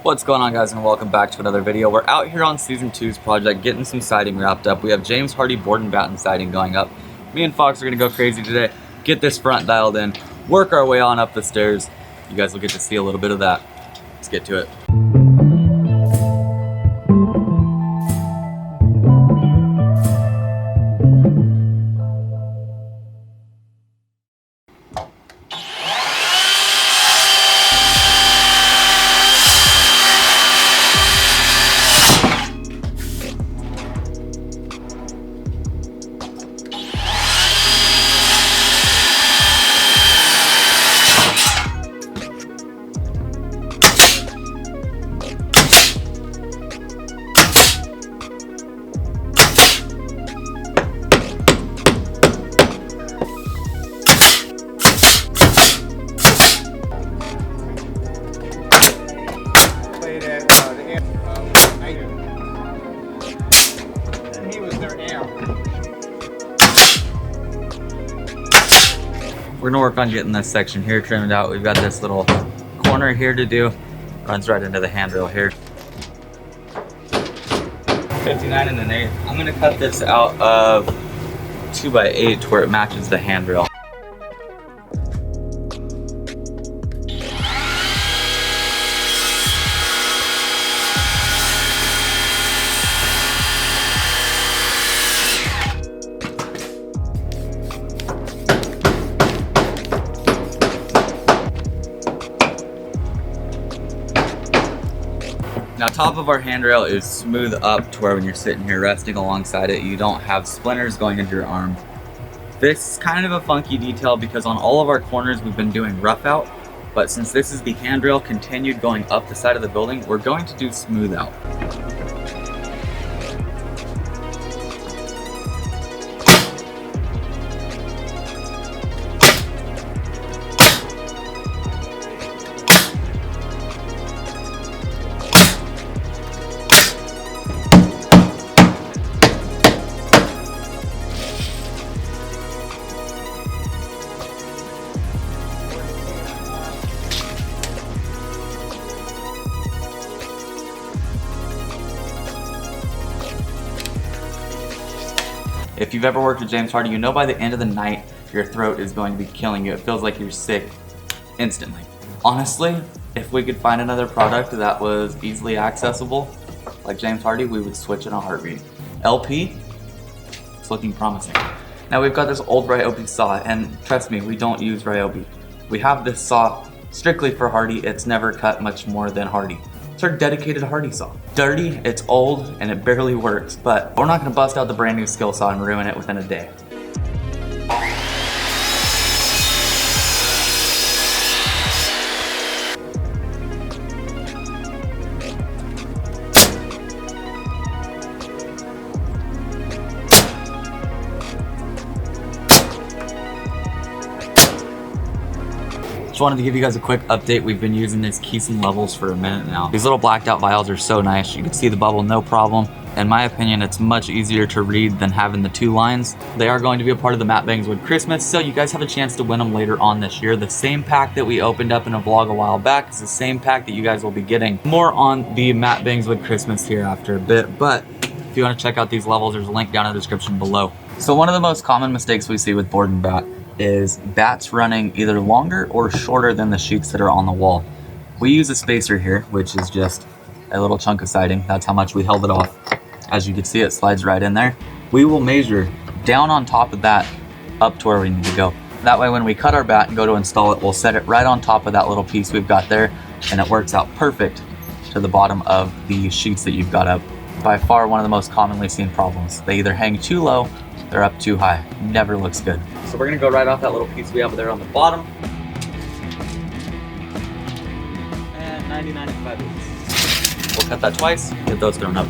What's going on, guys, and welcome back to another video. We're out here on Season 2's project getting some siding wrapped up. We have James Hardie board and batten siding going up. Me and Fox are going to go crazy today, get this front dialed in, work our way on up the stairs. You guys will get to see a little bit of that. Let's get to it. We're gonna work on getting this section here trimmed out. We've got this little corner here to do. Runs right into the handrail here. 59 and an 8. I'm gonna cut this out of 2x8 to where it matches the handrail. Now, top of our handrail is smooth up to where when you're sitting here resting alongside it, you don't have splinters going into your arm. This is kind of a funky detail because on all of our corners we've been doing rough out, but since this is the handrail continued going up the side of the building, we're going to do smooth out. If you've ever worked with James Hardie, you know by the end of the night, your throat is going to be killing you. It feels like you're sick instantly. Honestly, if we could find another product that was easily accessible, like James Hardie, we would switch in a heartbeat. LP, it's looking promising. Now we've got this old Ryobi saw, and trust me, we don't use Ryobi. We have this saw strictly for Hardie. It's never cut much more than Hardie. It's our dedicated Hardie saw. Dirty, it's old, and it barely works, but we're not gonna bust out the brand new skill saw and ruin it within a day. Just wanted to give you guys a quick update. We've been using these KESON Levels for a minute now. These little blacked out vials are so nice. You can see the bubble, no problem. In my opinion, it's much easier to read than having the two lines. They are going to be a part of the MattBangsWood Christmas, so you guys have a chance to win them later on this year. The same pack that we opened up in a vlog a while back is the same pack that you guys will be getting. More on the MattBangsWood Christmas here after a bit, but if you want to check out these levels, there's a link down in the description below. So one of the most common mistakes we see with board and bat is bats running either longer or shorter than the sheets that are on the wall. We use a spacer here, which is just a little chunk of siding. That's how much we held it off. As you can see, it slides right in there. We will measure down on top of that up to where we need to go. That way when we cut our bat and go to install it, we'll set it right on top of that little piece we've got there, and it works out perfect to the bottom of the sheets that you've got up. By far one of the most commonly seen problems. They either hang too low, they're up too high. Never looks good. So we're gonna go right off that little piece we have there on the bottom. And 99 5/8. We'll cut that twice, get those thrown up.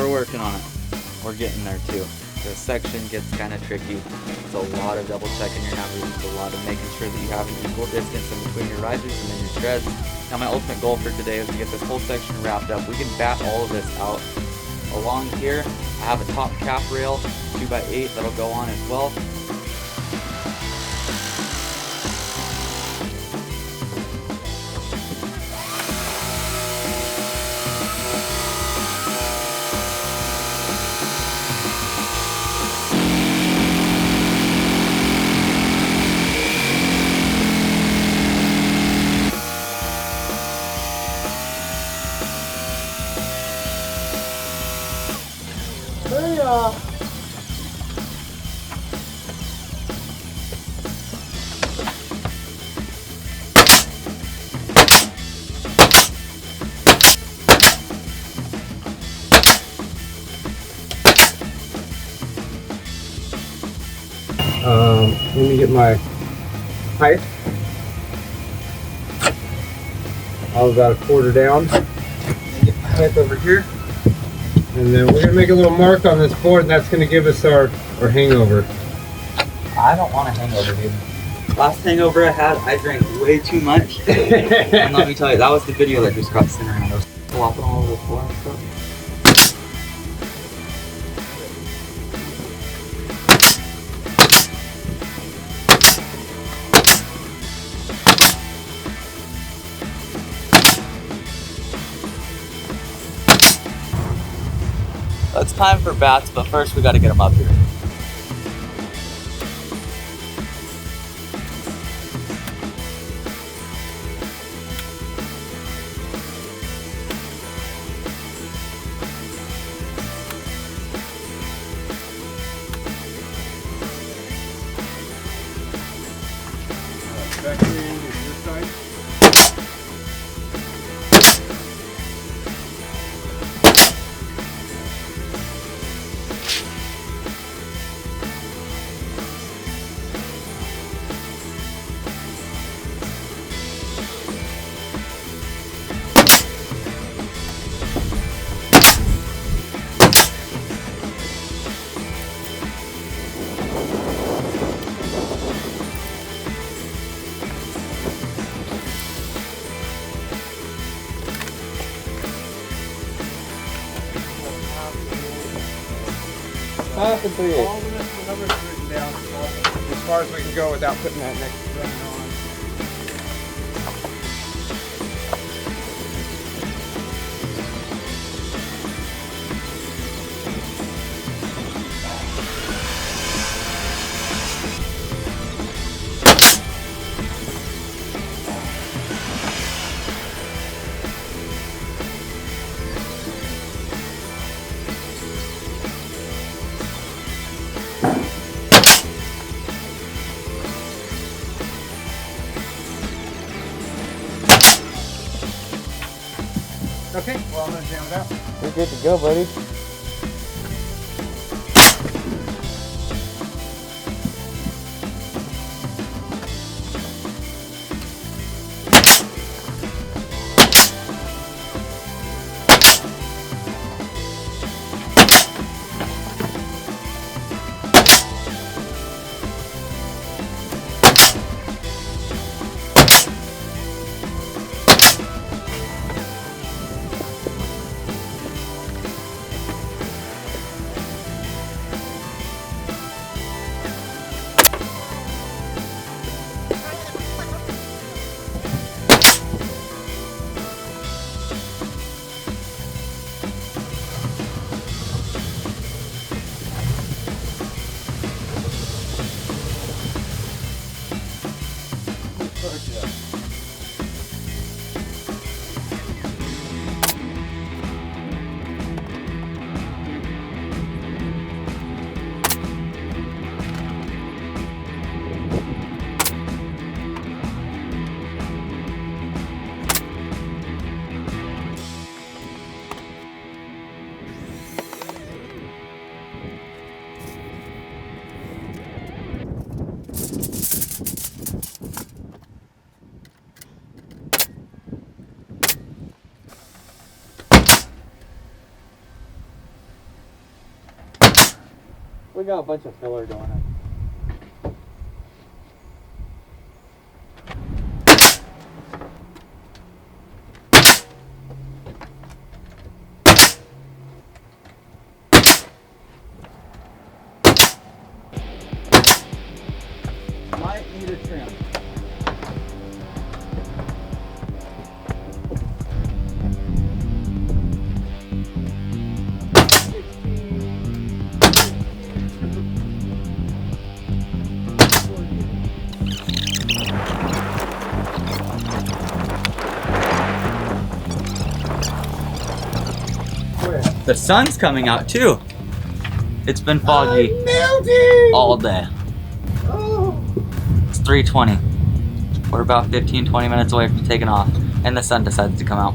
We're working on it. We're getting there too. The section gets kind of tricky. It's a lot of double checking your numbers. It's a lot of making sure that you have an equal distance in between your risers and then your treads. Now my ultimate goal for today is to get this whole section wrapped up. We can bat all of this out. Along here, I have a top cap rail, 2x8 that'll go on as well. Let me get my height. I was about a quarter down. Get my height over here. And then we're going to make a little mark on this board, and that's going to give us our hangover. I don't want a hangover, dude. Last hangover I had, I drank way too much. And let me tell you, that was the video that just got sent around. I was flopping all over the floor and stuff. It's time for bats, but first we got to get them up here. Back here into your side. All the numbers are written down as far as we can go without putting that next run on. Okay, well I'm going to jam it out. You're good to go, buddy. We got a bunch of filler going on. Might need a trim. The sun's coming out too. It's been foggy all day. Oh. It's 3:20. We're about 15-20 minutes away from taking off, and the sun decides to come out.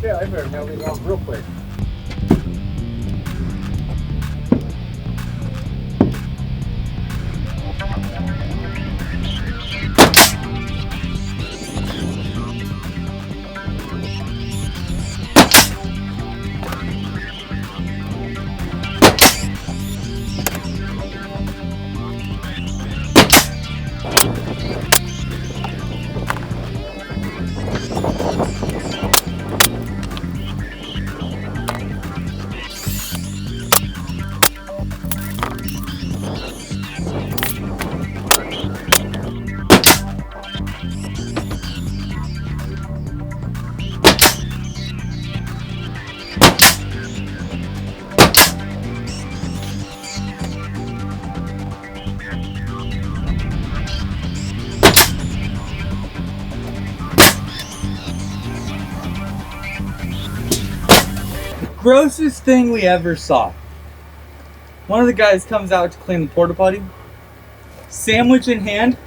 Yeah, I better melt these off real quick. Grossest thing we ever saw. One of the guys comes out to clean the porta potty. Sandwich in hand,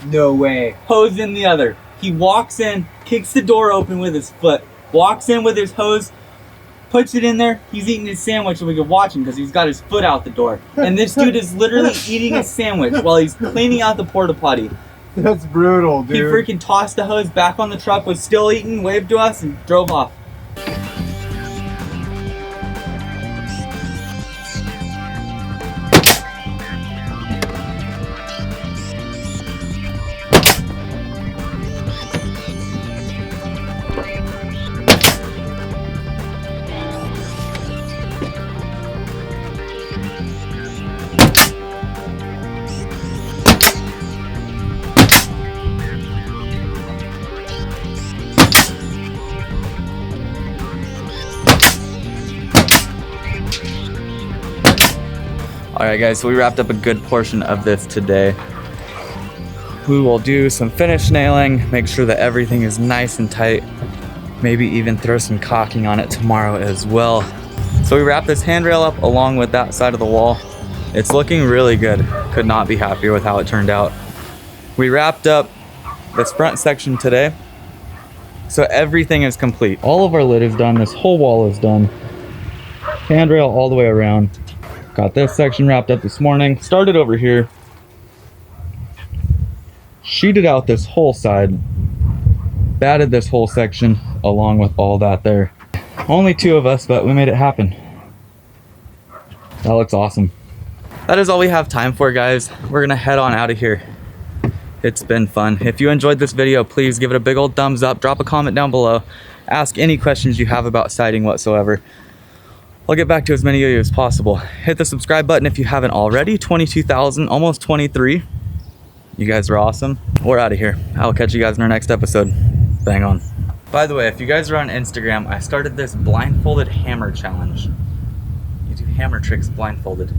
No way. hose in the other. He walks in, kicks the door open with his foot, walks in with his hose, puts it in there. He's eating his sandwich and we can watch him because he's got his foot out the door. And this dude is literally eating his sandwich while he's cleaning out the porta potty. That's brutal, dude. He freaking tossed the hose back on the truck, was still eating, waved to us, and drove off. Alright guys, so we wrapped up a good portion of this today. We will do some finish nailing, make sure that everything is nice and tight. Maybe even throw some caulking on it tomorrow as well. So we wrapped this handrail up along with that side of the wall. It's looking really good. Could not be happier with how it turned out. We wrapped up this front section today. So everything is complete. All of our lid is done, this whole wall is done. Handrail all the way around. Got this section wrapped up this morning. Started over here. Sheeted out this whole side. Batted this whole section along with all that there. Only two of us, but we made it happen. That looks awesome. That is all we have time for, guys. We're gonna head on out of here. It's been fun. If you enjoyed this video, please give it a big old thumbs up. Drop a comment down below. Ask any questions you have about siding whatsoever. I'll get back to as many of you as possible. Hit the subscribe button if you haven't already. 22,000, almost 23. You guys are awesome. We're out of here. I'll catch you guys in our next episode. Bang on. By the way, if you guys are on Instagram, I started this blindfolded hammer challenge. You do hammer tricks blindfolded.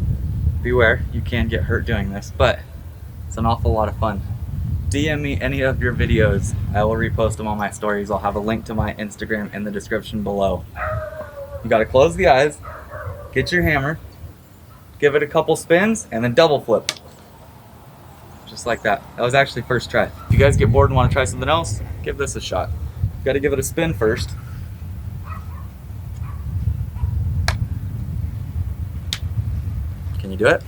Beware, you can get hurt doing this, but it's an awful lot of fun. DM me any of your videos. I will repost them on my stories. I'll have a link to my Instagram in the description below. You gotta close the eyes, get your hammer, give it a couple spins, and then double flip. Just like that. That was actually first try. If you guys get bored and want to try something else, give this a shot. You gotta give it a spin first. Can you do it?